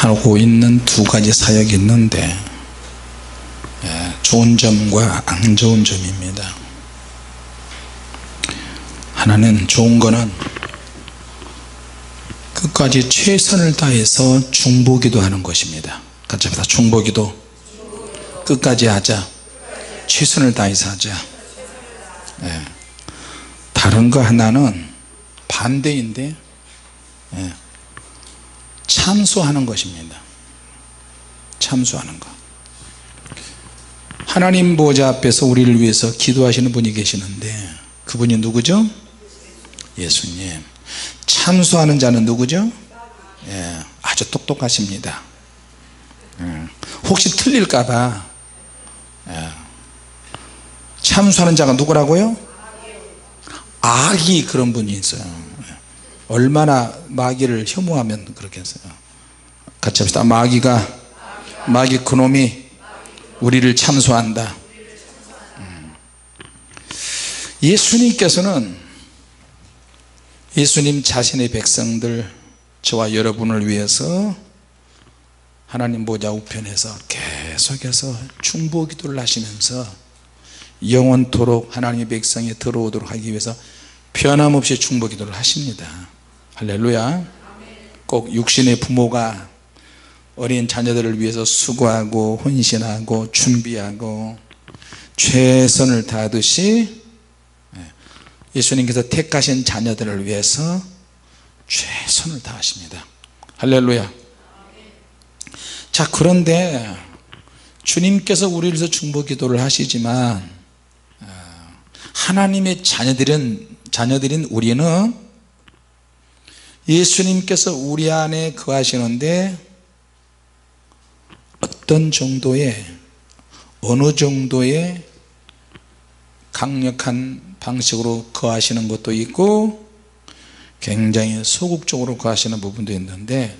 하고 있는 두 가지 사역이 있는데 좋은 점과 안 좋은 점입니다. 하나는 좋은 거는 끝까지 최선을 다해서 중보기도 하는 것입니다. 같이 합시다. 중보기도 끝까지 하자. 최선을 다해서 하자. 다른 거 하나는 반대인데 참소하는 것입니다. 참소하는 거. 하나님 보좌 앞에서 우리를 위해서 기도하시는 분이 계시는데 그분이 누구죠? 예수님. 참소하는 자는 누구죠? 아주 똑똑하십니다. 혹시 틀릴까봐 참소하는 자가 누구라고요? 악이 그런 분이 있어요. 얼마나 마귀를 혐오하면 그렇게 했어요. 같이 합시다. 마귀 그놈이 우리를 참소한다. 예수님 자신의 백성들 저와 여러분을 위해서 하나님 보좌 우편에서 계속해서 중보기도를 하시면서 영원토록 하나님의 백성에 들어오도록 하기 위해서 변함없이 중보기도를 하십니다. 할렐루야. 꼭 육신의 부모가 어린 자녀들을 위해서 수고하고 헌신하고 준비하고 최선을 다하듯이 예수님께서 택하신 자녀들을 위해서 최선을 다하십니다. 할렐루야. 자, 그런데 주님께서 우리를 위해서 중보기도를 하시지만 하나님의 자녀들인 우리는 예수님께서 우리 안에 거하시는데 어느 정도의 강력한 방식으로 거하시는 것도 있고 굉장히 소극적으로 거하시는 부분도 있는데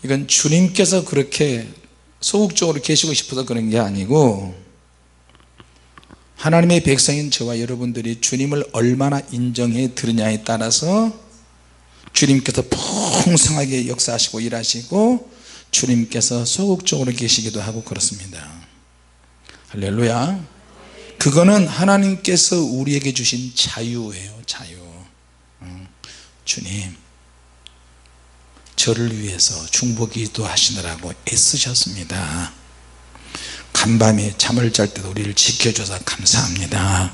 이건 주님께서 그렇게 소극적으로 계시고 싶어서 그런 게 아니고 하나님의 백성인 저와 여러분들이 주님을 얼마나 인정해 들으냐에 따라서 주님께서 풍성하게 역사하시고 일하시고 주님께서 소극적으로 계시기도 하고 그렇습니다. 할렐루야. 그거는 하나님께서 우리에게 주신 자유예요. 자유. 주님 저를 위해서 중보기도 하시느라고 애쓰셨습니다. 간밤에 잠을 잘 때도 우리를 지켜줘서 감사합니다.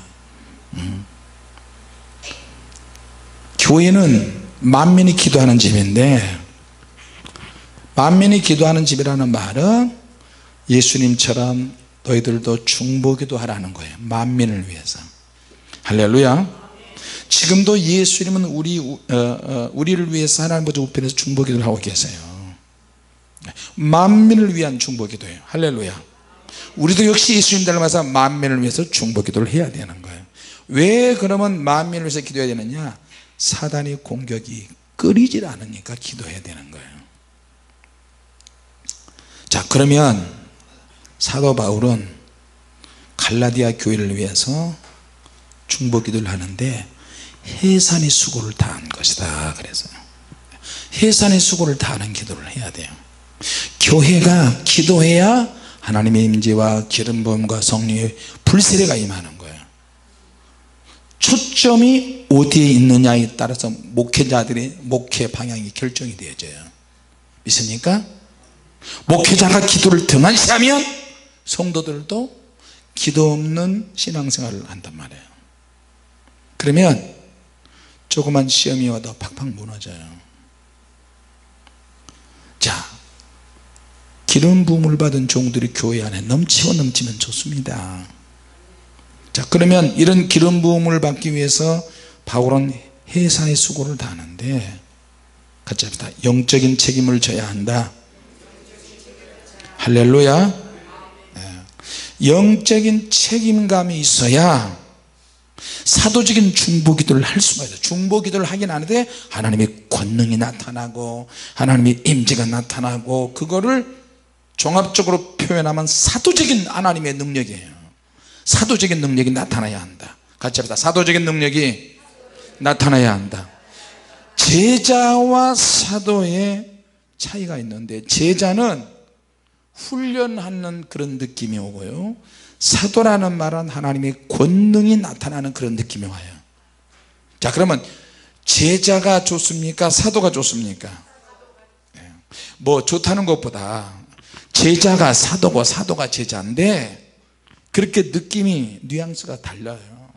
교회는 만민이 기도하는 집인데 만민이 기도하는 집이라는 말은 예수님처럼 너희들도 중보기도 하라는 거예요. 만민을 위해서. 할렐루야. 지금도 예수님은 우리를 위해서 하나님 보좌 우편에서 중보기도를 하고 계세요. 만민을 위한 중보기도예요. 할렐루야. 우리도 역시 예수님 닮아서 만민을 위해서 중보기도를 해야 되는 거예요. 왜 그러면 만민을 위해서 기도해야 되느냐? 사단의 공격이 끊이질 않으니까 기도해야 되는 거예요. 자, 그러면 사도 바울은 갈라디아 교회를 위해서 중보기도를 하는데 해산의 수고를 다한 것이다 그래서요. 해산의 수고를 다하는 기도를 해야 돼요. 교회가 기도해야 하나님의 임재와 기름 부음과 성령의 불세례가 임하는 거예요. 초점이 어디에 있느냐에 따라서 목회자들의 목회 방향이 결정이 되어져요. 믿습니까? 목회자가 기도를 등한시하면 성도들도 기도 없는 신앙생활을 한단 말이에요. 그러면 조그만 시험이 와도 팍팍 무너져요. 자, 기름 부음을 받은 종들이 교회 안에 넘치고 넘치면 좋습니다. 자, 그러면 이런 기름 부음을 받기 위해서 바울은 해산의 수고를 다하는데 같이 합시다. 영적인 책임을 져야 한다. 할렐루야. 영적인 책임감이 있어야 사도적인 중보기도를 할 수가 있어요. 중보기도를 하긴 하는데 하나님의 권능이 나타나고 하나님의 임재가 나타나고 그거를 종합적으로 표현하면 사도적인 하나님의 능력이에요. 사도적인 능력이 나타나야 한다. 같이 합시다. 사도적인 능력이 나타나야 한다. 제자와 사도의 차이가 있는데 제자는 훈련하는 그런 느낌이 오고요, 사도라는 말은 하나님의 권능이 나타나는 그런 느낌이 와요. 자, 그러면 제자가 좋습니까? 사도가 좋습니까? 뭐 좋다는 것보다 제자가 사도고 사도가 제자인데 그렇게 느낌이 뉘앙스가 달라요.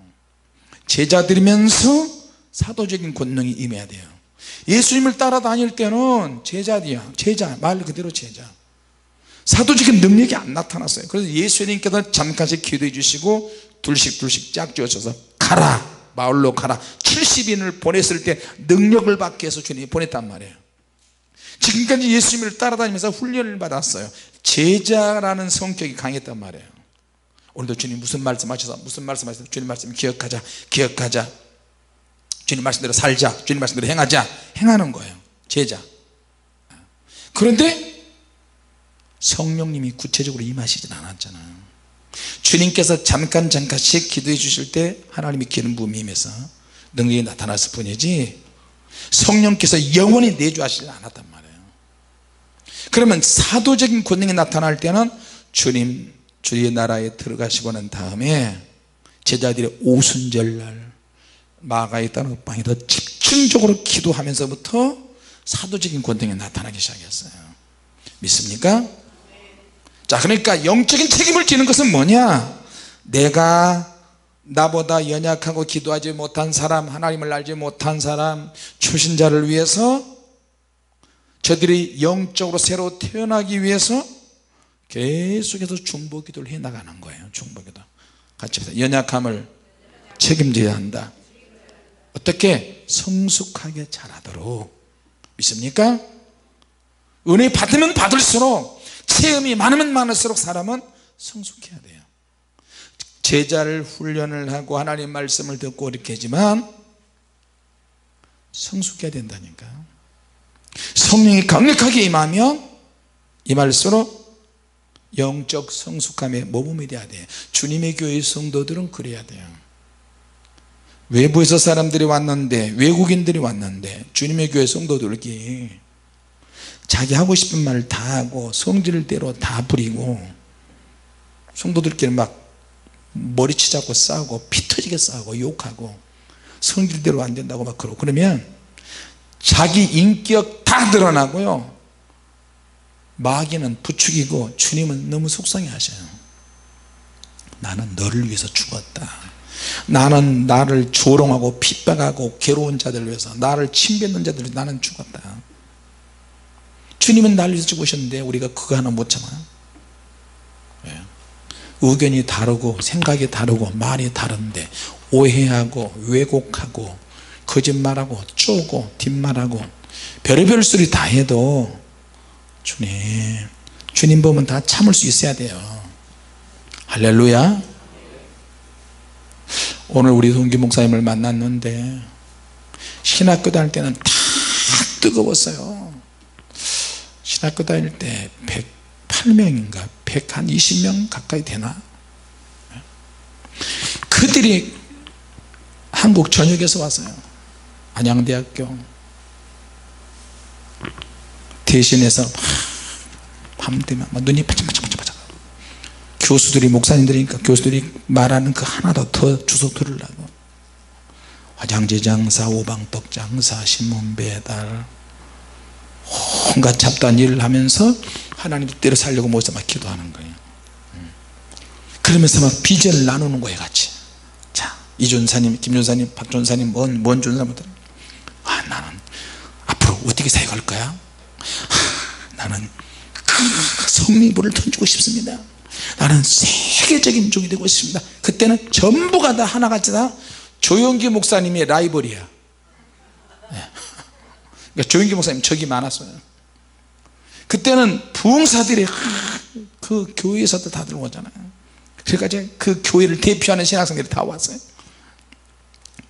제자들이면서 사도적인 권능이 임해야 돼요. 예수님을 따라다닐 때는 제자디야, 제자, 말 그대로 제자, 사도적인 능력이 안 나타났어요. 그래서 예수님께서 잠깐씩 기도해 주시고 둘씩 짝 지어서 가라, 마을로 가라, 70인을 보냈을 때 능력을 받게 해서 주님이 보냈단 말이에요. 지금까지 예수님을 따라다니면서 훈련을 받았어요. 제자라는 성격이 강했단 말이에요. 오늘도 주님 무슨 말씀하셔서 주님 말씀 기억하자, 주님 말씀대로 살자, 주님 말씀대로 행하자, 행하는 거예요, 제자. 그런데 성령님이 구체적으로 임하시진 않았잖아요. 주님께서 잠깐씩 기도해 주실 때 하나님이 기름 부음이 임해서 능력이 나타났을 뿐이지 성령께서 영원히 내주하시지 않았단 말이에요. 그러면 사도적인 권능이 나타날 때는 주님 주의 나라에 들어가시고 난 다음에 제자들의 오순절날 마가에 있던 읍방에서 집중적으로 기도하면서부터 사도적인 권능이 나타나기 시작했어요. 믿습니까? 자, 그러니까 영적인 책임을 지는 것은 뭐냐, 내가 나보다 연약하고 기도하지 못한 사람, 하나님을 알지 못한 사람, 초신자를 위해서, 저들이 영적으로 새로 태어나기 위해서 계속해서 중보기도를 해나가는 거예요. 중보기도 같이 해서 연약함을 책임져야 한다. 어떻게? 성숙하게 자라도록. 믿습니까? 은혜 받으면 받을수록, 체험이 많으면 많을수록 사람은 성숙해야 돼요. 제자를 훈련을 하고 하나님 말씀을 듣고 이렇게 하지만 성숙해야 된다니까요. 성령이 강력하게 임할수록 영적 성숙함에 모범이 돼야 돼요. 주님의 교회 성도들은 그래야 돼요. 외부에서 사람들이 왔는데, 외국인들이 왔는데 주님의 교회 성도들이 자기 하고 싶은 말 다 하고 성질대로 다 부리고 성도들끼리 막 머리치 잡고 싸우고 피 터지게 싸우고 욕하고 성질대로 안 된다고 막 그러고 그러면 자기 인격 다 드러나고요, 마귀는 부추기고 주님은 너무 속상해 하셔요. 나는 너를 위해서 죽었다, 나는 나를 조롱하고 핍박하고 괴로운 자들을 위해서, 나를 침뱉는 자들을 위해서 나는 죽었다. 주님은 나를 위해서 죽으셨는데 우리가 그거 하나 못 참아요. 의견이 다르고 생각이 다르고 말이 다른데 오해하고 왜곡하고 거짓말하고 쪼고 뒷말하고 별의별 소리 다 해도 주님 보면 다 참을 수 있어야 돼요. 할렐루야. 오늘 우리 동기 목사님을 만났는데 신학교 다닐 때는 다 뜨거웠어요. 신학교 다닐 때 108명인가 120명 가까이 되나, 그들이 한국 전역에서 왔어요. 안양대학교 대신해서 밤 되면 눈이 반짝반짝 교수들이, 목사님들이니까 교수들이 말하는 그 하나도 더 주워 들으려고 화장지 장사, 오방떡 장사, 신문 배달, 온갖 잡다한 일을 하면서 하나님 뜻대로 살려고 모여서 막 기도하는 거예요. 그러면서 막 비전을 나누는 거예요, 같이. 자, 이준사님, 김준사님, 박준사님, 뭔 준사님들, 나는 앞으로 어떻게 사역할 거야? 나는 성리부를 던지고 싶습니다. 나는 세계적인 종이 되고 싶습니다. 그때는 전부가 다 하나같이 다 조영기 목사님의 라이벌이야. 그러니까 조영기 목사님 적이 많았어요. 그때는 부흥사들이 그 교회에서도 다 들어오잖아요. 그러니까 그 교회를 대표하는 신학생들이 다 왔어요.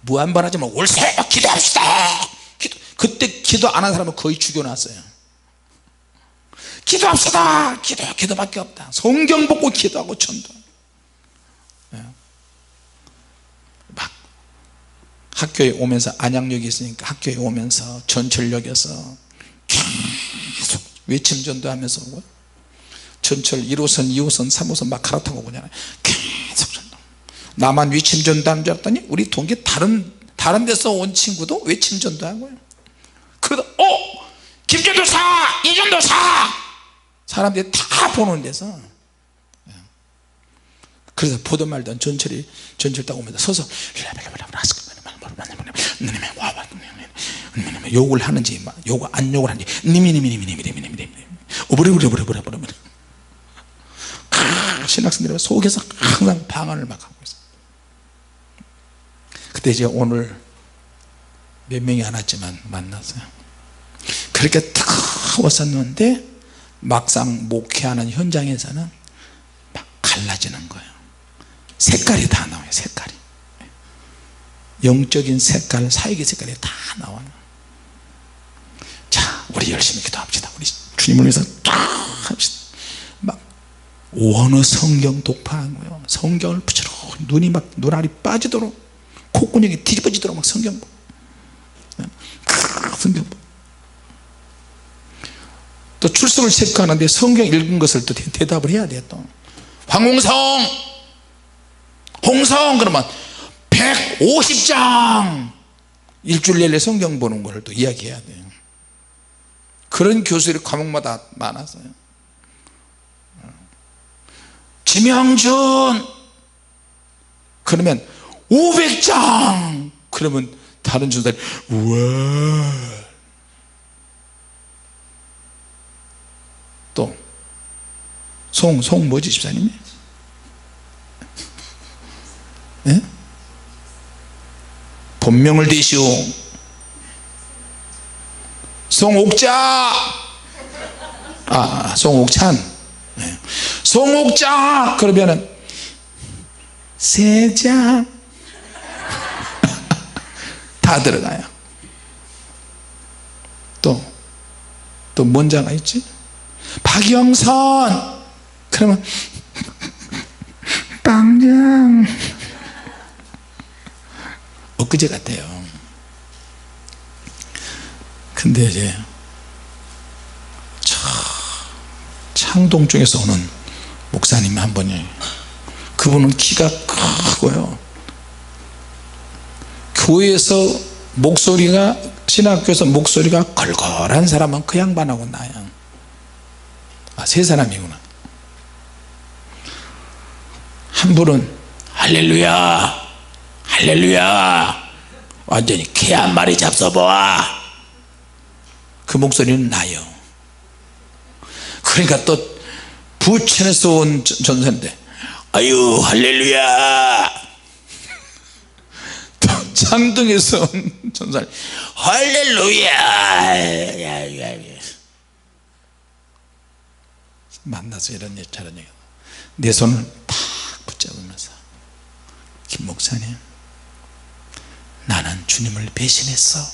무한반하지만 올세 기도합시다. 그때 기도 안 한 사람은 거의 죽여놨어요. 기도합시다. 기도밖에 없다. 성경 보고 기도하고 전도. 막 학교에 오면서, 안양역이 있으니까 학교에 오면서 전철역에서 계속 외침 전도하면서 오고 전철 1호선 2호선 3호선 막 갈아타고 오잖아요. 계속 전도. 나만 외침 전도하는 줄 알았더니 우리 동기 다른 데서 온 친구도 외침 전도하고요. 그러다 김전도사 이전도사 사람들이 다 보는 데서, 그래서 보도 말던 전철 타고 오면서 서서 욕을 하는지 욕 안 욕을 하는지 신학생들이 속에서 항상 방언을 막 하고 있어요. 그때 이제 오늘 몇 명이 안 왔지만 만났어요. 그렇게 탁 왔었는데 막상 목회하는 현장에서는 막 갈라지는 거예요. 색깔이 다 나와요. 색깔이, 영적인 색깔, 사역의 색깔이 다 나와요. 자, 우리 열심히 기도합시다. 우리 주님을 위해서 쫙 합시다. 막 원어 성경 독파하고요, 성경을 부지런히 눈이 막 눈알이 빠지도록 콧구멍이 뒤집어지도록 막 성경 보고, 성경 보고. 또 출석을 체크하는데 성경 읽은 것을 또 대답을 해야 돼요. 또 홍성 그러면 150장 일주일 내내 성경 보는 걸 또 이야기해야 돼요. 그런 교수들이 과목마다 많았어요. 지명준 그러면 500장 그러면 다른 전사들이 우와. 또 송 뭐지 집사님이? 예? 본명을 대시오. 송옥자, 송옥찬. 네. 송옥자 그러면은 세장 다 들어가요. 또 뭔 자가 있지? 박영선 그러면 빵장. 엊그제 같아요. 근데 이제 창동 쪽에서 오는 목사님 한 분이, 그분은 키가 크고요, 교회에서 목소리가, 신학교에서 목소리가 걸걸한 사람은 그 양반하고 나야. 세 사람이구나. 한 분은 할렐루야 할렐루야 완전히 개 한 마리 잡숴봐, 그 목소리는 나요. 그러니까 또 부천에서 온 전사인데 아유 할렐루야, 또 창동에서 온 전사 할렐루야. 만나서 이런 저런 얘기, 내 손을 탁 붙잡으면서 김 목사님, 나는 주님을 배신했어.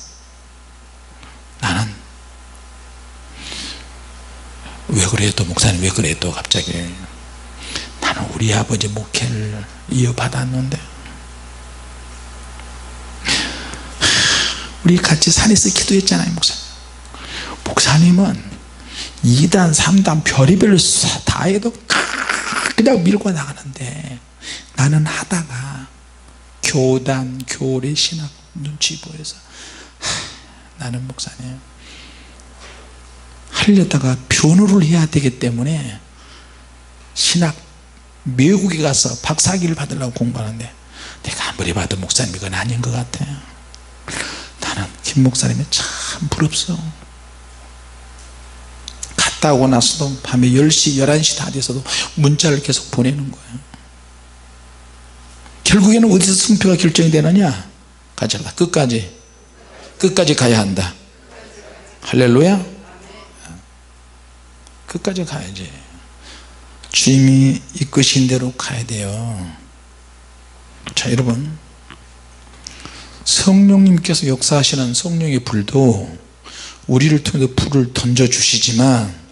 나는 왜 그래 또 목사님, 왜 그래 또 갑자기. 나는 우리 아버지 목회를 이어받았는데 우리 같이 산에서 기도했잖아요. 목사님은 2단 3단 별의별 다 해도 그냥 밀고 나가는데 나는 하다가 교단 교리 신학 눈치 보여서 나는 목사님 하려다가 변호를 해야 되기 때문에 신학 미국에 가서 박사학위를 받으려고 공부하는데 내가 아무리 봐도 목사님 이건 아닌 것 같아요. 나는 김 목사님이 참 부럽소. 갔다 오고 나서도 밤에 10시 11시 다 돼서도 문자를 계속 보내는 거예요. 결국에는 어디서 승표가 결정이 되느냐, 같이 가다 끝까지 가야 한다. 할렐루야. 끝까지 가야지. 주님이 이끄신 대로 가야 돼요. 자, 여러분, 성령님께서 역사하시는 성령의 불도 우리를 통해서 불을 던져 주시지만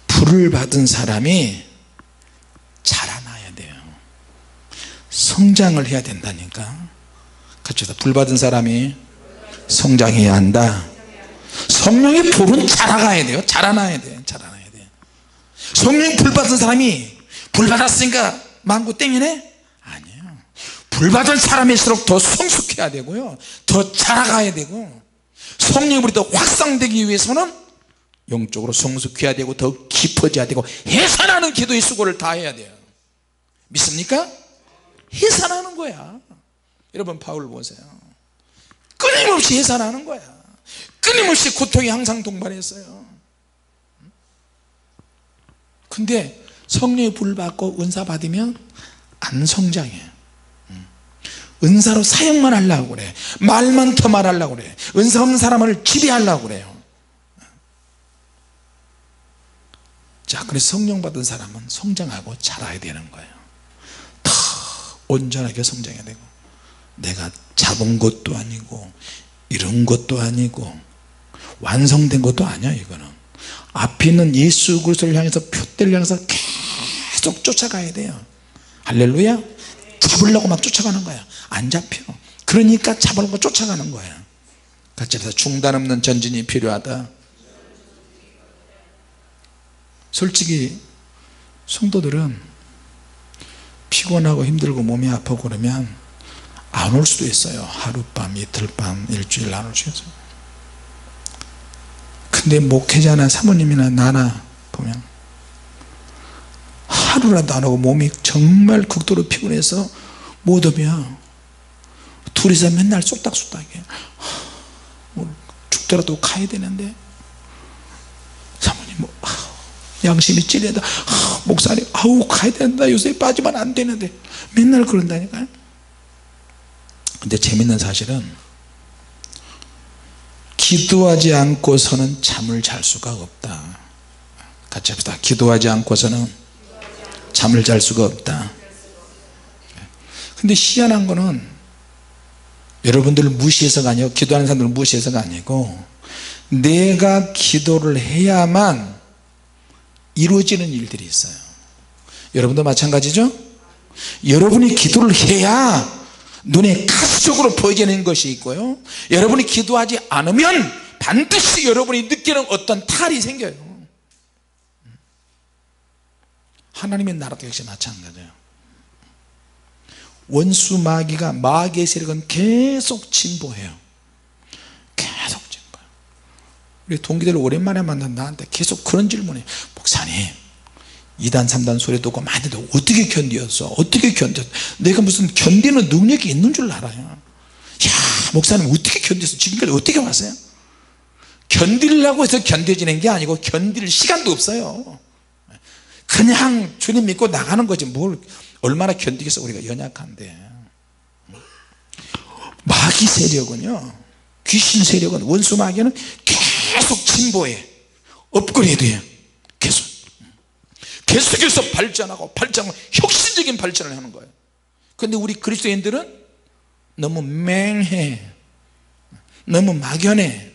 불을 받은 사람이 자라나야 돼요. 성장을 해야 된다니까. 같이 불 받은 사람이 성장해야 한다. 성령의 불은 자라가야 돼요. 자라나야 돼요. 자라나야 돼요. 성령 불 받은 사람이 불 받았으니까 망고 땡이네? 아니에요. 불 받은 사람일수록 더 성숙해야 되고요, 더 자라가야 되고, 성령의 불이 더 확산되기 위해서는 영적으로 성숙해야 되고 더 깊어져야 되고 해산하는 기도의 수고를 다 해야 돼요. 믿습니까? 해산하는 거야. 여러분 바울 보세요. 끊임없이 해산하는 거야. 끊임없이 고통이 항상 동반했어요. 근데 성령의 불 받고 은사 받으면 안 성장해. 은사로 사역만 하려고 그래. 말만 더 말하려고 그래. 은사 없는 사람을 지배하려고 그래요. 자, 그래서 성령 받은 사람은 성장하고 자라야 되는 거예요. 더 온전하게 성장해야 되고, 내가 잡은 것도 아니고 이룬 것도 아니고 완성된 것도 아니야. 이거는 앞에 있는 예수 그리스도를 향해서, 표대를 향해서 계속 쫓아가야 돼요. 할렐루야. 잡으려고 막 쫓아가는 거야. 안 잡혀. 그러니까 잡으려고 쫓아가는 거야. 같이 해서 중단 없는 전진이 필요하다. 솔직히 성도들은 피곤하고 힘들고 몸이 아프고 그러면 안 올 수도 있어요. 하룻밤, 이틀밤, 일주일 안 올 수 있어요. 근데 목회자나 사모님이나 나나 보면 하루라도 안 오고 몸이 정말 극도로 피곤해서 못 오면 둘이서 맨날 쏙닥쏙닥해. 죽더라도 가야 되는데 사모님 양심이 찔린다. 목사님 가야 된다. 요새 빠지면 안 되는데 맨날 그런다니까요. 근데 재밌는 사실은 기도하지 않고서는 잠을 잘 수가 없다. 같이 합시다. 기도하지 않고서는 잠을 잘 수가 없다. 근데 희한한 거는 여러분들을 무시해서가 아니고, 기도하는 사람들을 무시해서가 아니고, 내가 기도를 해야만 이루어지는 일들이 있어요. 여러분도 마찬가지죠? 여러분이 기도를 해야 눈에 가시적으로 보여지는 것이 있고요, 여러분이 기도하지 않으면 반드시 여러분이 느끼는 어떤 탈이 생겨요. 하나님의 나라도 역시 마찬가지예요. 원수 마귀가, 마귀의 세력은 계속 진보해요. 계속 진보해요. 우리 동기들 오랜만에 만난 나한테 계속 그런 질문해요. 목사님 2단 3단 소리 듣고 많이 듣고 어떻게 견디었어? 어떻게 견뎠어? 내가 무슨 견디는 능력이 있는 줄 알아요. 야, 목사님 어떻게 견뎠어? 지금까지 어떻게 왔어요? 견디려고 해서 견뎌지는 게 아니고 견딜 시간도 없어요. 그냥 주님 믿고 나가는 거지 뭘 얼마나 견디겠어. 우리가 연약한데. 마귀 세력은요, 귀신 세력은, 원수 마귀는 계속 진보해. 업그레이드해. 계속해서 발전하고 혁신적인 발전을 하는 거예요. 그런데 우리 그리스도인들은 너무 맹해, 너무 막연해,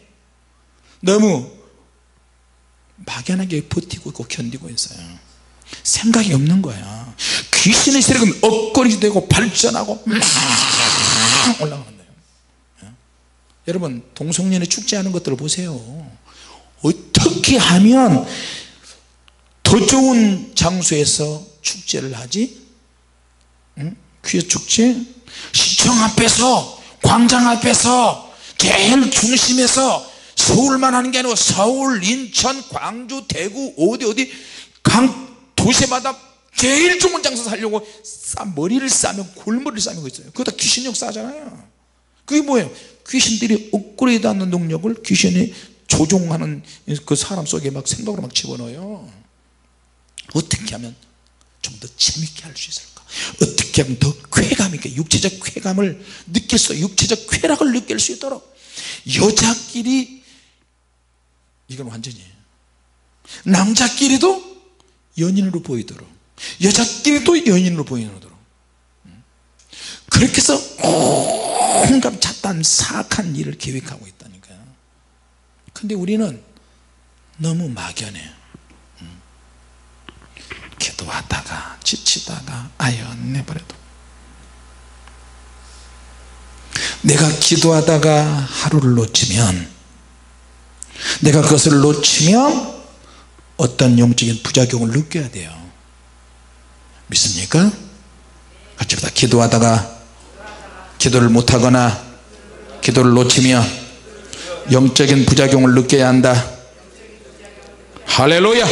너무 막연하게 버티고 있고 견디고 있어요. 생각이 없는 거야. 귀신의 세력은 업그레이드되고 발전하고 막 올라가는 거예요. 여러분 동성연애 축제하는 것들을 보세요. 어떻게 하면 더 좋은 장소에서 축제를 하지? 귀의 축제? 시청 앞에서, 광장 앞에서, 제일 중심에서, 서울만 하는 게 아니고 서울, 인천, 광주, 대구, 어디 각 도시마다 제일 좋은 장소 살려고 머리를 싸면 골머리를 싸매고 있어요. 그러다 귀신력 싸잖아요. 그게 뭐예요? 귀신들이 업그레이드 하는 능력을 귀신이 조종하는 그 사람 속에 막 생각으로 막 집어넣어요. 어떻게 하면 좀 더 재밌게 할 수 있을까? 어떻게 하면 더 쾌감 있게, 육체적 쾌감을 느낄 수, 육체적 쾌락을 느낄 수 있도록, 여자끼리, 이건 완전히 남자끼리도 연인으로 보이도록, 여자끼리도 연인으로 보이도록, 그렇게 해서 온갖 잡다한 사악한 일을 계획하고 있다니까요. 근데 우리는 너무 막연해요. 기도하다가 지치다가 아예 안 내버려도, 내가 기도하다가 하루를 놓치면 내가 그것을 놓치면 어떤 영적인 부작용을 느껴야 돼요. 믿습니까? 같이 다 기도하다가 기도를 못하거나 기도를 놓치며 영적인 부작용을 느껴야 한다. 할렐루야.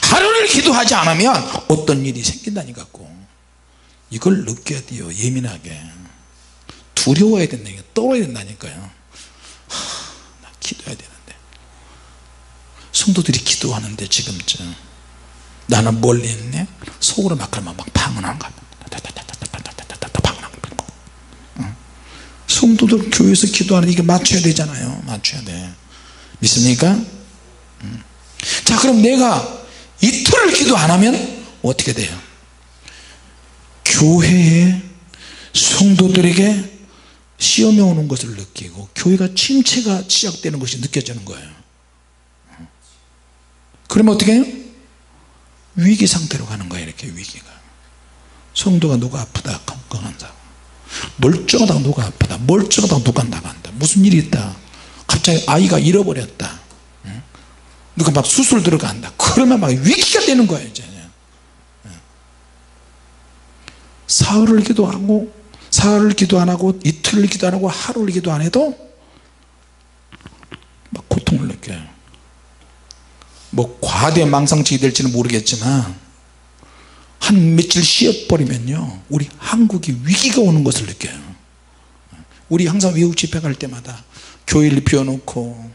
하루를 기도하지 않으면 어떤 일이 생긴다니까. 이걸 느껴야 돼요. 예민하게 두려워야 된다니까. 떨어야 된다니까요. 나 기도해야 되는데, 성도들이 기도하는데 지금쯤 나는 멀리 있네. 속으로 막 방언하는 거야. 성도들 교회에서 기도하는데 이게 맞춰야 되잖아요. 맞춰야 돼. 믿습니까? 자, 그럼 내가 이틀을 기도 안 하면 어떻게 돼요? 교회에 성도들에게 시험이 오는 것을 느끼고 교회가 침체가 시작되는 것이 느껴지는 거예요. 그러면 어떻게 해요? 위기 상태로 가는 거예요. 이렇게 위기가. 성도가 누가 아프다 건강한다, 멀쩡하다가 누가 아프다, 멀쩡하다가 누가 나간다, 무슨 일이 있다, 갑자기 아이가 잃어버렸다, 누가 막 수술 들어간다, 그러면 막 위기가 되는 거예요. 이제 사흘을 기도하고 사흘을 기도 안 하고 이틀을 기도 안 하고 하루를 기도 안 해도 막 고통을 느껴요. 뭐 과대 망상증이 될지는 모르겠지만 한 며칠 쉬어버리면요 우리 한국이 위기가 오는 것을 느껴요. 우리 항상 외국 집회 갈 때마다 교회를 비워놓고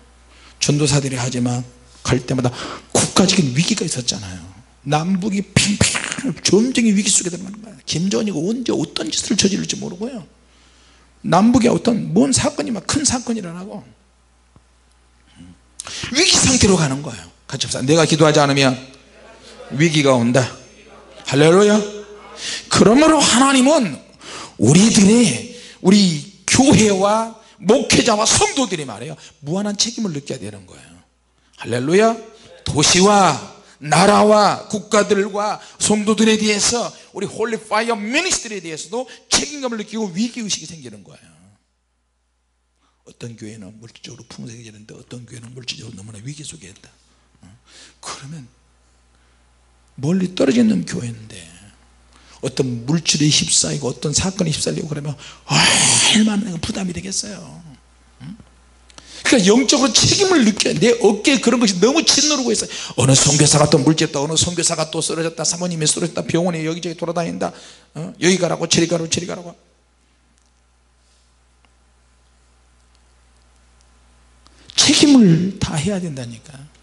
전도사들이 하지만 갈 때마다 국가적인 위기가 있었잖아요. 남북이 팽팽 전쟁의 위기 속에 들어가는 거예요. 김정은이가 언제 어떤 짓을 저지를지 모르고요, 남북의 어떤 뭔 사건이 막 큰 사건이 일어나고 위기 상태로 가는 거예요. 같이 합시다. 내가 기도하지 않으면 위기가 온다. 할렐루야. 그러므로 하나님은 우리 교회와 목회자와 성도들이 말이에요 무한한 책임을 느껴야 되는 거예요. 할렐루야. 도시와 나라와 국가들과 성도들에 대해서 우리 홀리 파이어 미니스트리에 대해서도 책임감을 느끼고 위기의식이 생기는 거예요. 어떤 교회는 물질적으로 풍성해지는데 어떤 교회는 물질적으로 너무나 위기 속에 있다. 그러면 멀리 떨어져 있는 교회인데 어떤 물질에 휩싸이고 어떤 사건에 휩싸이고 그러면 얼마나 부담이 되겠어요. 그러니까 영적으로 책임을 느껴야 돼. 내 어깨에 그런 것이 너무 짓누르고 있어요. 어느 선교사가 또 물질했다, 어느 선교사가 또 쓰러졌다, 사모님이 쓰러졌다, 병원에 여기저기 돌아다닌다, 여기 가라고 저리 가라고 저리 가라고. 책임을 다 해야 된다니까.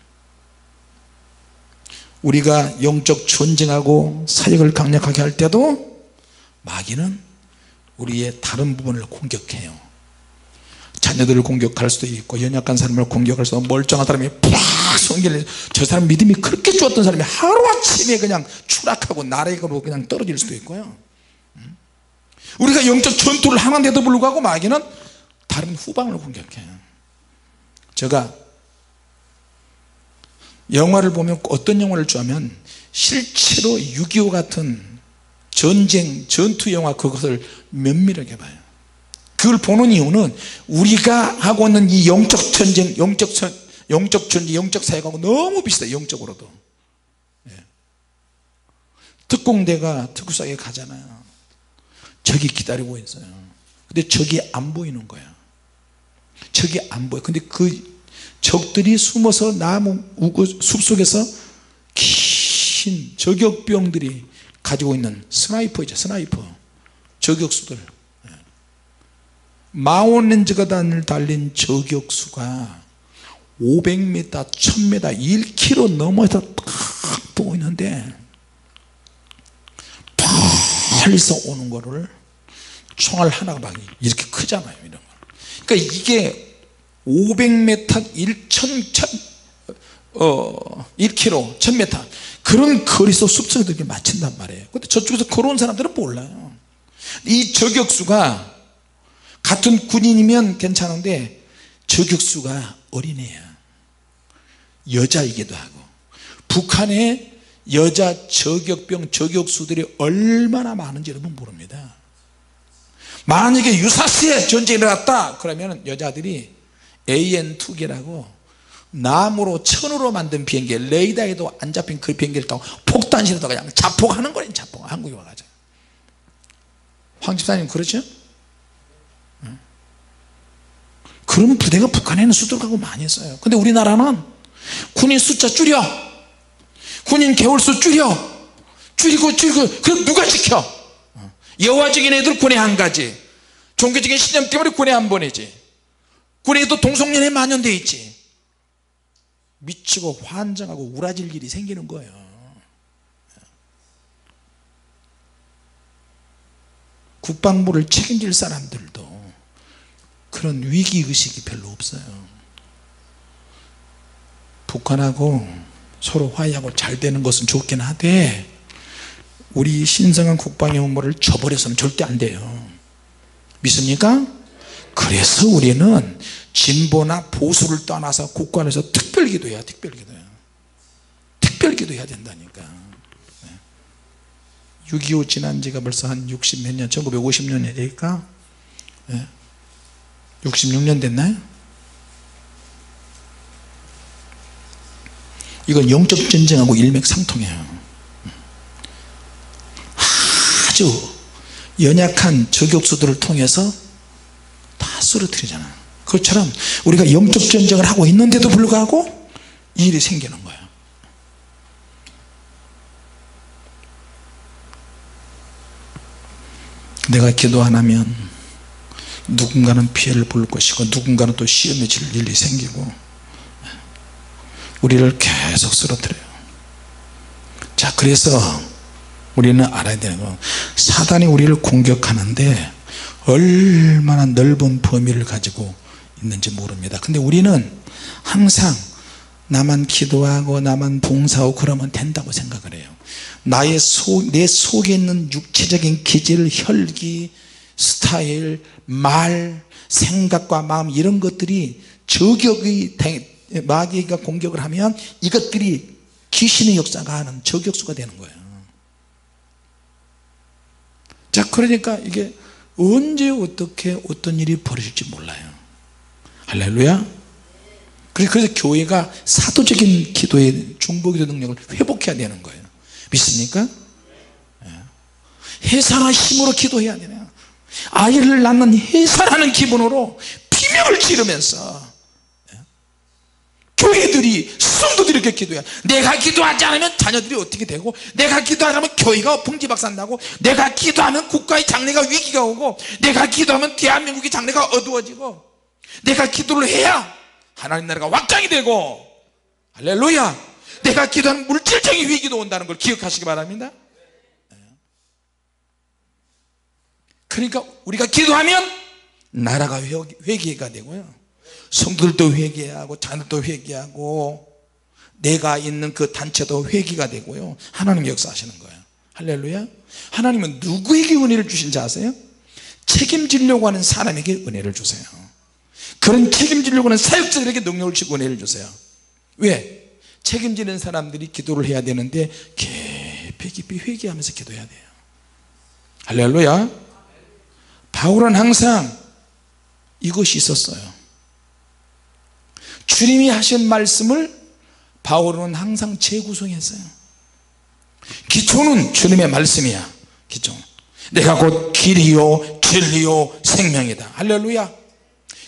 우리가 영적 전쟁하고 사역을 강력하게 할 때도 마귀는 우리의 다른 부분을 공격해요. 자녀들을 공격할 수도 있고 연약한 사람을 공격할 수도 있고 멀쩡한 사람이 팍 성기를, 저 사람 믿음이 그렇게 좋았던 사람이 하루아침에 그냥 추락하고 나락으로 그냥 떨어질 수도 있고요. 우리가 영적 전투를 하는데도 불구하고 마귀는 다른 후방을 공격해요. 제가 영화를 보면 어떤 영화를 좋아하면 실제로 6.25 같은 전쟁 전투 영화 그것을 면밀하게 봐요. 그걸 보는 이유는 우리가 하고 있는 이 영적 전쟁, 영적 전쟁, 영적 사역하고 너무 비슷해요. 영적으로도. 특공대가 특수사에 가잖아요. 적이 기다리고 있어요. 근데 적이 안 보이는 거예요. 적이 안 보여. 근데 그 적들이 숨어서 나무 숲속에서 긴 저격병들이 가지고 있는 스나이퍼죠. 스나이퍼 저격수들, 마온렌즈가 달린 저격수가 500m, 1000m, 1km 넘어서 딱 보고 있는데 멀리서 오는 거를 총알 하나가 막 이렇게 크잖아요. 이런 거. 그러니까 이게 500m, 1km, 1000m 그런 거리에서 숲속에 이렇게 맞춘단 말이에요. 근데 저쪽에서 걸어온 사람들은 몰라요. 이 저격수가 같은 군인이면 괜찮은데 저격수가 어린애야. 여자이기도 하고. 북한의 여자 저격병 저격수들이 얼마나 많은지 여러분 모릅니다. 만약에 유사시에 전쟁이 일어났다 그러면 여자들이 AN2기라고 나무로 천으로 만든 비행기 레이더에도 안 잡힌 그 비행기를 타고 폭탄실에다가 그냥 자폭하는 거예요. 자폭. 한국에 와가지고 황 집사님 그렇죠? 그러면 부대가 북한에는 수두룩하고 많이 있어요. 근데 우리나라는 군인 숫자 줄여, 군인 개월수 줄이고 그럼 누가 지켜? 여화적인 애들 군에 한 가지, 종교적인 신념 때문에 군에 한 보내지. 군에도 동성연애 만연되어 있지. 미치고 환장하고 우라질 일이 생기는 거예요. 국방부를 책임질 사람들도 그런 위기의식이 별로 없어요. 북한하고 서로 화해하고 잘 되는 것은 좋긴 하되 우리 신성한 국방의 업무를 저버려서는 절대 안 돼요. 믿습니까? 그래서 우리는 진보나 보수를 떠나서 국관에서 특별기도해야 특별기도해야 된다니까. 6.25 지난 지가 벌써 한 60 몇 년, 1950년이 되니까 66년 됐나요? 이건 영적 전쟁하고 일맥상통해요. 아주 연약한 저격수들을 통해서 다 쓰러뜨리잖아요. 그것처럼 우리가 영적 전쟁을 하고 있는데도 불구하고 이 일이 생기는 거예요. 내가 기도 안 하면 누군가는 피해를 볼 것이고 누군가는 또 시험에 질 일이 생기고 우리를 계속 쓰러뜨려요. 자, 그래서 우리는 알아야 되는 건 사단이 우리를 공격하는데 얼마나 넓은 범위를 가지고 있는지 모릅니다. 근데 우리는 항상 나만 기도하고 나만 봉사하고 그러면 된다고 생각을 해요. 내 속에 있는 육체적인 기질, 혈기, 스타일, 말, 생각과 마음 이런 것들이 저격이 마귀가 공격을 하면 이것들이 귀신의 역사가 하는 저격수가 되는 거예요. 자, 그러니까 이게 언제 어떻게 어떤 일이 벌어질지 몰라요. 할렐루야. 그래서 교회가 사도적인 기도의 중보기도 능력을 회복해야 되는 거예요. 믿습니까? 해산한 힘으로 기도해야 되네요. 아이를 낳는 해산하는 기분으로 비명을 지르면서 교회들이 성도들이 이렇게 기도해야, 내가 기도하지 않으면 자녀들이 어떻게 되고, 내가 기도하지 않으면 교회가 풍지박산나고, 내가 기도하면 국가의 장래가 위기가 오고, 내가 기도하면 대한민국의 장래가 어두워지고, 내가 기도를 해야 하나님 나라가 확장이 되고, 할렐루야. 내가 기도하는 물질적인 위기도 온다는 걸 기억하시기 바랍니다. 그러니까 우리가 기도하면 나라가 회개가 되고요, 성도들도 회개하고 자녀도 회개하고 내가 있는 그 단체도 회개가 되고요, 하나님 역사하시는 거예요. 할렐루야. 하나님은 누구에게 은혜를 주신지 아세요? 책임지려고 하는 사람에게 은혜를 주세요. 그런 책임지려고 하는 사역자들에게 능력을 주고 은혜를 주세요. 왜? 책임지는 사람들이 기도를 해야 되는데 깊이 회개하면서 기도해야 돼요. 할렐루야. 바울은 항상 이것이 있었어요. 주님이 하신 말씀을 바울은 항상 재구성했어요. 기초는 주님의 말씀이야. 기초. 내가 곧 길이요 진리요 생명이다. 할렐루야.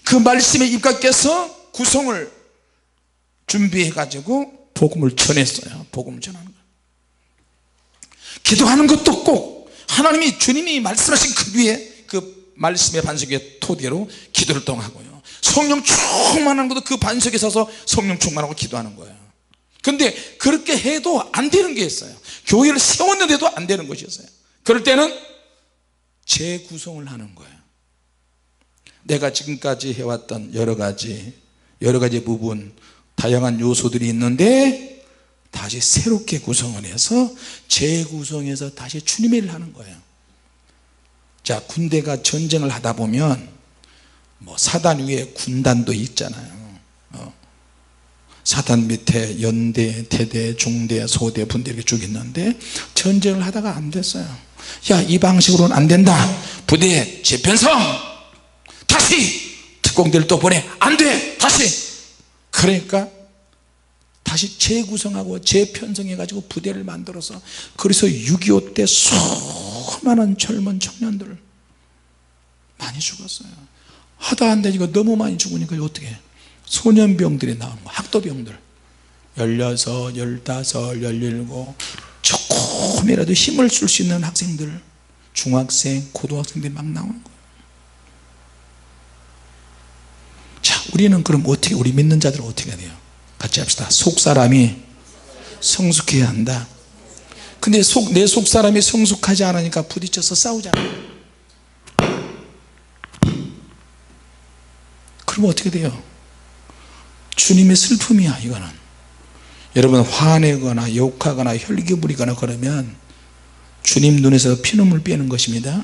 그 말씀에 입각해서 구성을 준비해 가지고 복음을 전했어요. 복음을 전하는 거예요. 기도하는 것도 꼭 하나님이 주님이 말씀하신 그 위에 그 말씀의 반석 위에 토대로 기도를 통하고요, 성령 충만한 것도 그 반석에 서서 성령 충만하고 기도하는 거예요. 근데 그렇게 해도 안 되는 게 있어요. 교회를 세웠는데도 안 되는 것이 있어요. 그럴 때는 재구성을 하는 거예요. 내가 지금까지 해왔던 여러 가지 부분, 다양한 요소들이 있는데 다시 새롭게 구성을 해서 재구성해서 다시 주님의 일을 하는 거예요. 자, 군대가 전쟁을 하다 보면 뭐 사단 위에 군단도 있잖아요. 사단 밑에 연대, 대대, 중대, 소대, 분대 이렇게 쭉 있는데 전쟁을 하다가 안 됐어요. 야, 이 방식으로는 안 된다. 부대 재편성, 다시 특공대를 또 보내. 안 돼. 다시. 그러니까 다시 재구성하고 재편성해 가지고 부대를 만들어서, 그래서 6.25 때 수많은 젊은 청년들 많이 죽었어요. 하다 안 되니까 너무 많이 죽으니까 어떻게 해? 소년병들이 나오는 거, 학도병들 16, 15, 17 조금이라도 힘을 쓸 수 있는 학생들, 중학생, 고등학생들이 막 나오는 거예요. 자, 우리는 그럼 어떻게, 우리 믿는 자들은 어떻게 해야 돼요? 같이 합시다. 속사람이 성숙해야 한다. 근데 내 속사람이 성숙하지 않으니까 부딪혀서 싸우잖아요. 그럼 어떻게 돼요? 주님의 슬픔이야 이거는. 여러분 화내거나 욕하거나 혈기 부리거나 그러면 주님 눈에서 피눈물 빼는 것입니다.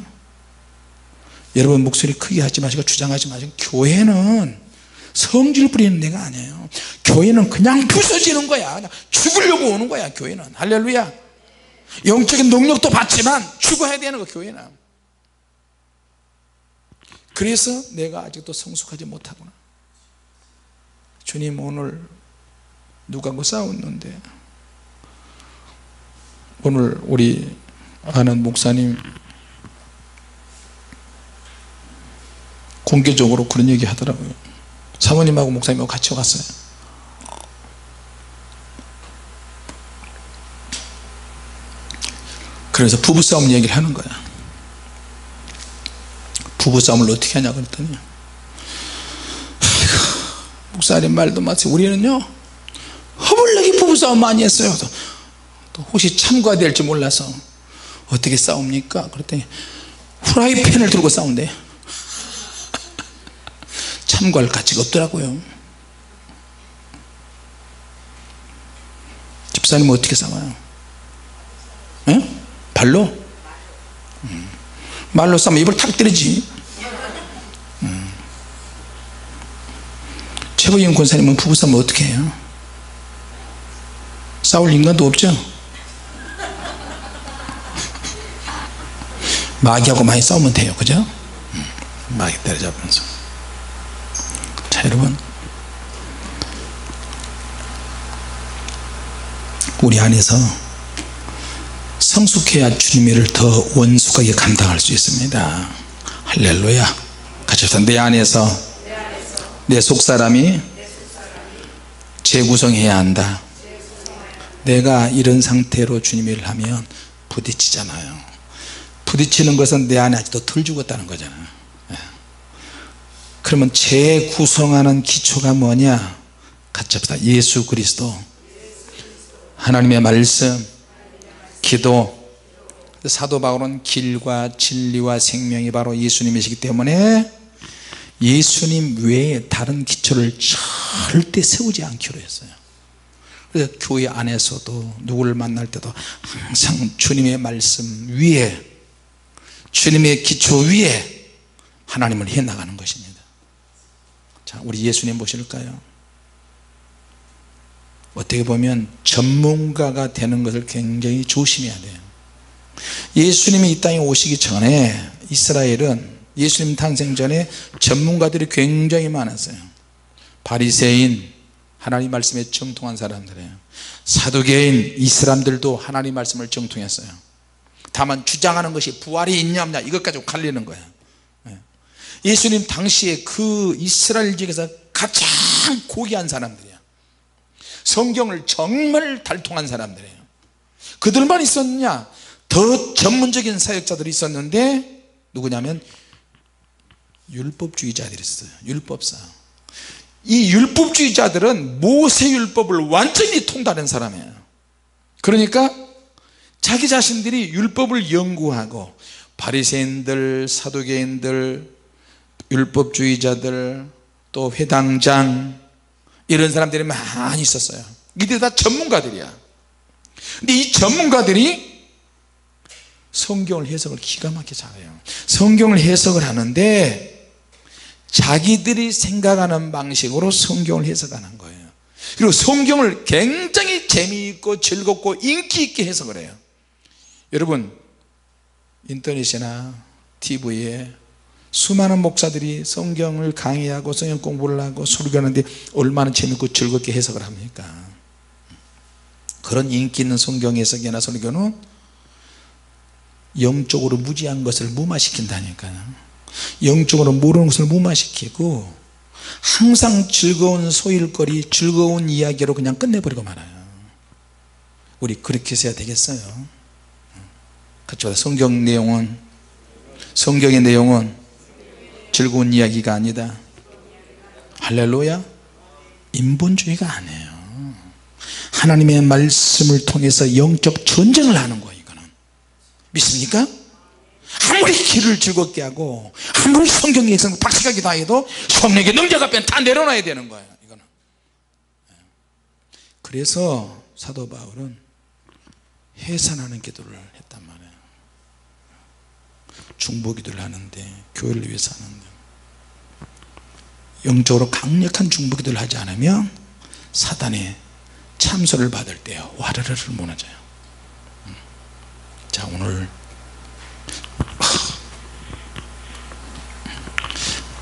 여러분 목소리 크게 하지 마시고 주장하지 마시고, 교회는 성질 부리는 데가 아니에요. 교회는 그냥 부서지는 거야. 그냥 죽으려고 오는 거야 교회는. 할렐루야. 영적인 능력도 받지만 죽어야 되는 거 교회는. 그래서 내가 아직도 성숙하지 못하구나. 주님 오늘 누구하고 싸웠는데, 오늘 우리 아는 목사님 공개적으로 그런 얘기 하더라고요. 사모님하고 목사님하고 같이 갔어요. 그래서 부부싸움 얘기를 하는 거야. 부부싸움을 어떻게 하냐 그랬더니, 목사님 말도 마세요. 우리는요 허물나게 부부싸움 많이 했어요. 또 혹시 참고가 될지 몰라서 어떻게 싸웁니까? 그랬더니 후라이팬을 들고 싸운대. 참고할 가치가 없더라고요. 집사님은 어떻게 싸워요? 에? 발로? 말로 싸우면 입을 탁 때리지. 최고위원 권사님은 부부싸움을 어떻게 해요? 싸울 인간도 없죠? 마귀하고 많이 싸우면 돼요, 그죠? 마귀 때려잡으면서. 자, 여러분 우리 안에서 성숙해야 주님의 일을 더 원숙하게 감당할 수 있습니다. 할렐루야. 같이 합시다. 내 안에서 내 속사람이 재구성해야 한다. 내가 이런 상태로 주님의 일을 하면 부딪히잖아요. 부딪히는 것은 내 안에 아직도 덜 죽었다는 거잖아요. 그러면 재구성하는 기초가 뭐냐? 같이 합시다. 예수 그리스도, 하나님의 말씀, 기도. 사도 바울은 길과 진리와 생명이 바로 예수님이시기 때문에 예수님 외에 다른 기초를 절대 세우지 않기로 했어요. 그래서 교회 안에서도 누구를 만날 때도 항상 주님의 말씀 위에, 주님의 기초 위에 하나님을 해나가는 것입니다. 자, 우리 예수님 보실까요? 어떻게 보면 전문가가 되는 것을 굉장히 조심해야 돼요. 예수님이 이 땅에 오시기 전에 이스라엘은 예수님 탄생 전에 전문가들이 굉장히 많았어요. 바리새인, 하나님 말씀에 정통한 사람들이에요. 사두개인, 이 사람들도 하나님 말씀을 정통했어요. 다만 주장하는 것이 부활이 있냐 없냐 이것 가지고 갈리는 거예요. 예수님 당시에 그 이스라엘 지역에서 가장 고귀한 사람들이에요. 성경을 정말 달통한 사람들이에요. 그들만 있었느냐? 더 전문적인 사역자들이 있었는데 누구냐면 율법주의자들이 있어요. 율법사. 이 율법주의자들은 모세율법을 완전히 통달한 사람이에요. 그러니까 자기 자신들이 율법을 연구하고, 바리새인들, 사두개인들, 율법주의자들, 또 회당장, 이런 사람들이 많이 있었어요. 이들 다 전문가들이야. 근데 이 전문가들이 성경을 해석을 기가 막히게 잘해요. 성경을 해석을 하는데 자기들이 생각하는 방식으로 성경을 해석하는 거예요. 그리고 성경을 굉장히 재미있고 즐겁고 인기 있게 해석을 해요. 여러분 인터넷이나 TV에 수많은 목사들이 성경을 강의하고 성경 공부를 하고 설교하는데 얼마나 재미있고 즐겁게 해석을 합니까? 그런 인기 있는 성경 해석이나 설교는 영적으로 무지한 것을 무마시킨다니까요. 영적으로 모르는 것을 무마시키고 항상 즐거운 소일거리 즐거운 이야기로 그냥 끝내버리고 말아요. 우리 그렇게 해야 되겠어요. 그렇죠. 성경의 내용은 즐거운 이야기가 아니다. 할렐루야. 인본주의가 아니에요. 하나님의 말씀을 통해서 영적 전쟁을 하는 거예요. 이거는 믿습니까? 아무리 길을 즐겁게 하고 아무리 성경에 박식하기도 해도 성령의 능력 앞에 다 내려놔야 되는 거예요. 이거는. 그래서 사도 바울은 해산하는 기도를 했단 말이에요. 중보기도를 하는데, 교회를 위해서 하는데, 영적으로 강력한 중보기도를 하지 않으면 사단의 참소를 받을 때 와르르르 무너져요. 자, 오늘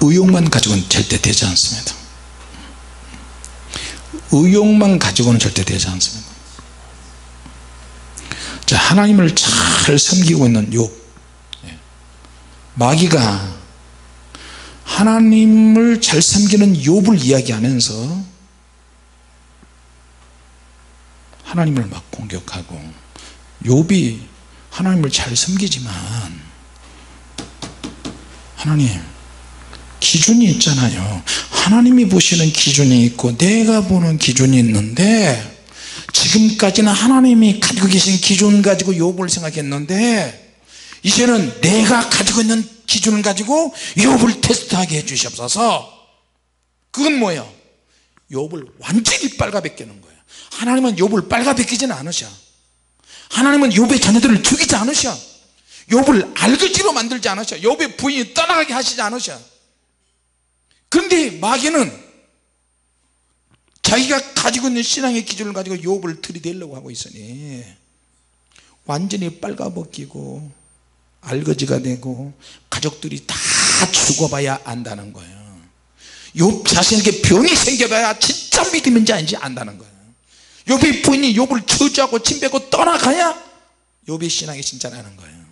의욕만 가지고는 절대 되지 않습니다. 의욕만 가지고는 절대 되지 않습니다. 자, 하나님을 잘 섬기고 있는 욥, 마귀가 하나님을 잘 섬기는 욥을 이야기하면서 하나님을 막 공격하고, 욥이 하나님을 잘 섬기지만 하나님 기준이 있잖아요. 하나님이 보시는 기준이 있고 내가 보는 기준이 있는데, 지금까지는 하나님이 가지고 계신 기준 가지고 욥을 생각했는데 이제는 내가 가지고 있는 기준을 가지고 욥을 테스트하게 해 주시옵소서. 그건 뭐예요? 욥을 완전히 빨가벗기는 거예요. 하나님은 욥을 빨가벗기지는 않으셔. 하나님은 욥의 자녀들을 죽이지 않으셔. 욥을 알거지로 만들지 않으셔. 욥의 부인이 떠나가게 하시지 않으셔. 그런데 마귀는 자기가 가지고 있는 신앙의 기준을 가지고 욥을 들이대려고 하고 있으니 완전히 빨가벗기고 알거지가 되고 가족들이 다 죽어봐야 안다는 거예요. 욥 자신에게 병이 생겨봐야 진짜 믿음인지 아닌지 안다는 거예요. 욥의 부인이 욥을 저주하고 침뱉고 떠나가야 욥의 신앙이 진짜라는 거예요.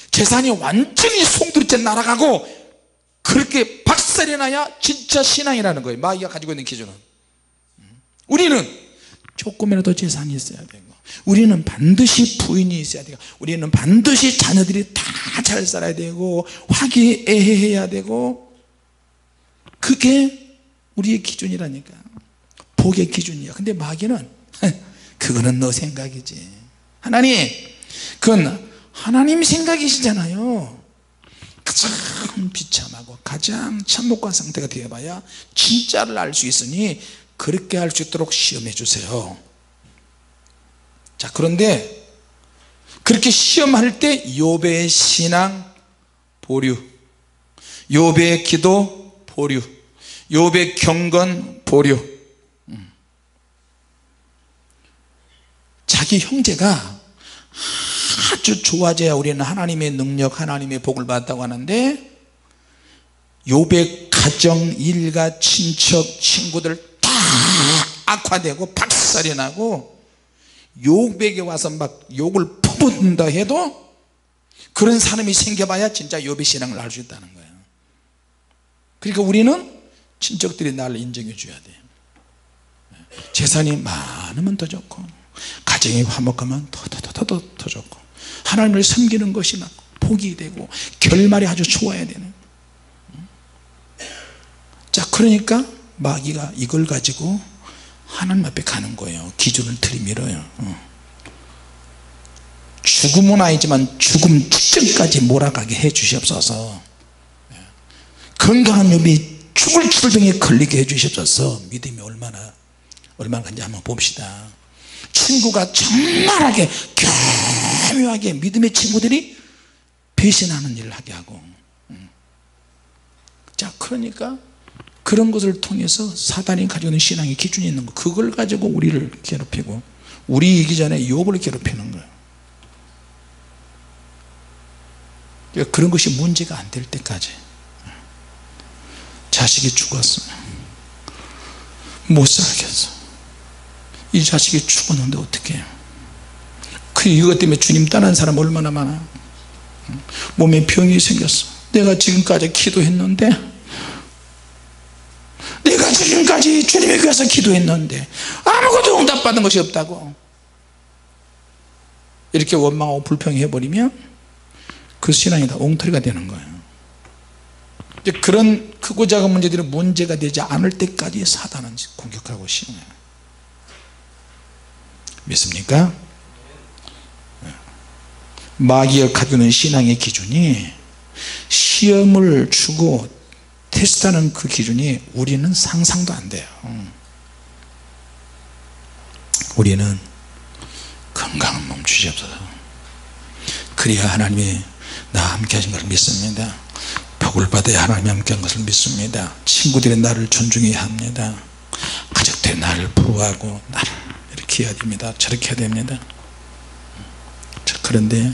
재산이 완전히 송두리째 날아가고 그렇게 박살이 나야 진짜 신앙이라는 거예요. 마귀가 가지고 있는 기준은. 우리는 조금이라도 재산이 있어야 되고, 우리는 반드시 부인이 있어야 되고, 우리는 반드시 자녀들이 다 잘 살아야 되고 화기애애해야 되고, 그게 우리의 기준이라니까. 복의 기준이야. 근데 마귀는 그거는 너 생각이지. 하나님, 그건 하나님 생각이시잖아요. 가장 비참하고 가장 참혹한 상태가 되어봐야 진짜를 알 수 있으니 그렇게 할 수 있도록 시험해 주세요. 자, 그런데 그렇게 시험할 때 욥의 신앙 보류, 욥의 기도 보류, 욥의 경건 보류. 자기 형제가 아주 좋아져야 우리는 하나님의 능력, 하나님의 복을 받았다고 하는데, 욥의 가정, 일가, 친척, 친구들 다 악화되고 박살이 나고 욥에게 와서 막 욕을 퍼붓는다 해도 그런 사람이 생겨봐야 진짜 욥의 신앙을 알 수 있다는 거예요. 그러니까 우리는 친척들이 나를 인정해 줘야 돼요. 재산이 많으면 더 좋고, 가정이 화목하면 더 좋고, 하나님을 섬기는 것이 막 복이 되고 결말이 아주 좋아야 되는. 자, 그러니까 마귀가 이걸 가지고 하나님 앞에 가는 거예요. 기준을 들이밀어요. 죽음은 아니지만 죽음 직전까지 몰아가게 해 주시옵소서. 건강한 욥이 죽을 질병에 걸리게 해 주시옵소서. 믿음이 얼마나 간지 한번 봅시다. 친구가 정말하게 교묘하게 믿음의 친구들이 배신하는 일을 하게 하고, 자, 그러니까 그런 것을 통해서 사단이 가지고 있는 신앙의 기준이 있는 거, 그걸 가지고 우리를 괴롭히고, 우리 이기 전에 욥을 괴롭히는 거예요. 그러니까 그런 것이 문제가 안 될 때까지. 자식이 죽었어요. 못 살겠어. 이 자식이 죽었는데 어떡해. 그 이것 때문에 주님 떠난 사람 얼마나 많아. 몸에 병이 생겼어. 내가 지금까지 기도했는데, 내가 지금까지 주님의 교회에서 기도했는데 아무것도 응답받은 것이 없다고 이렇게 원망하고 불평해버리면 그 신앙이 다 엉터리가 되는 거예요. 이제 그런 크고 작은 문제들이 문제가 되지 않을 때까지 사단은 공격하고 시험해요. 믿습니까? 마귀가 가지고 있는 신앙의 기준이 시험을 주고 테스트하는 그 기준이 우리는 상상도 안 돼요. 우리는 건강한 몸 주시옵소서. 그래야 하나님이 나와 함께 하신 것을 믿습니다. 복을 받아야 하나님이 함께 한 것을 믿습니다. 친구들이 나를 존중해야 합니다. 가족들이 나를 부러워하고 나를 이렇게 해야 됩니다. 저렇게 해야 됩니다. 그런데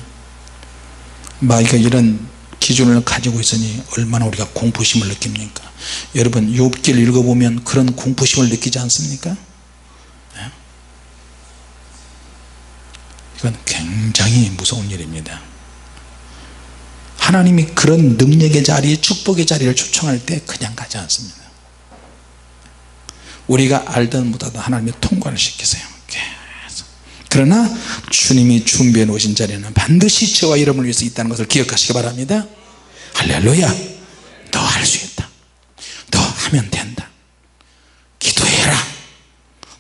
마귀가 이런 기준을 가지고 있으니 얼마나 우리가 공포심을 느낍니까? 여러분 욥기를 읽어보면 그런 공포심을 느끼지 않습니까? 네? 이건 굉장히 무서운 일입니다. 하나님이 그런 능력의 자리, 축복의 자리를 초청할 때 그냥 가지 않습니다. 우리가 알든 못하든 하나님이 통과를 시키세요. 계속. 그러나 주님이 준비해 놓으신 자리는 반드시 저와 여러분을 위해서 있다는 것을 기억하시기 바랍니다. 할렐루야. 너 할 수 있다. 너 하면 된다. 기도해라.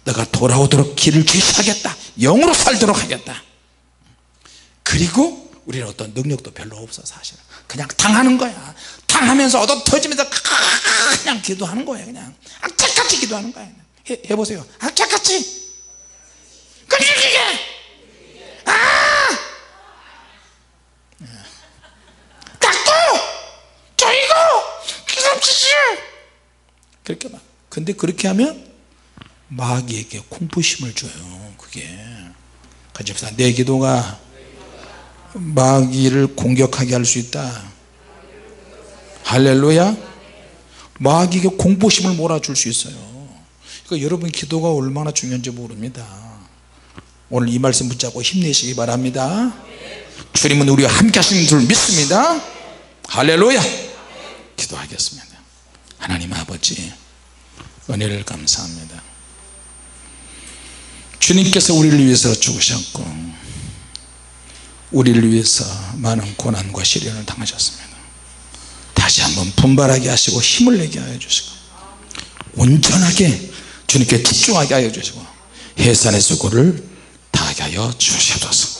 너가 돌아오도록 길을 제시하겠다. 영으로 살도록 하겠다. 그리고 우리는 어떤 능력도 별로 없어. 사실은 그냥 당하는 거야. 당하면서 얻어 터지면서 그냥 기도하는 거야. 그냥 악착같이 기도하는 거야. 해보세요. 악착같이 끈질기게 닦고 쪼이고 기름치지 그렇게 막. 근데 그렇게 하면 마귀에게 공포심을 줘요. 그게 같이 합시다. 내 기도가 마귀를 공격하게 할 수 있다. 할렐루야. 마귀에게 공포심을 몰아줄 수 있어요. 그러니까 여러분 기도가 얼마나 중요한지 모릅니다. 오늘 이 말씀 붙잡고 힘내시기 바랍니다. 주님은 우리와 함께 하시는 줄 믿습니다. 할렐루야. 기도하겠습니다. 하나님 아버지 은혜를 감사합니다. 주님께서 우리를 위해서 죽으셨고 우리를 위해서 많은 고난과 시련을 당하셨습니다. 다시 한번 분발하게 하시고 힘을 내게 하여 주시고 온전하게 주님께 집중하게 하여 주시고 해산의 수고를 다하게 하여 주시옵소서.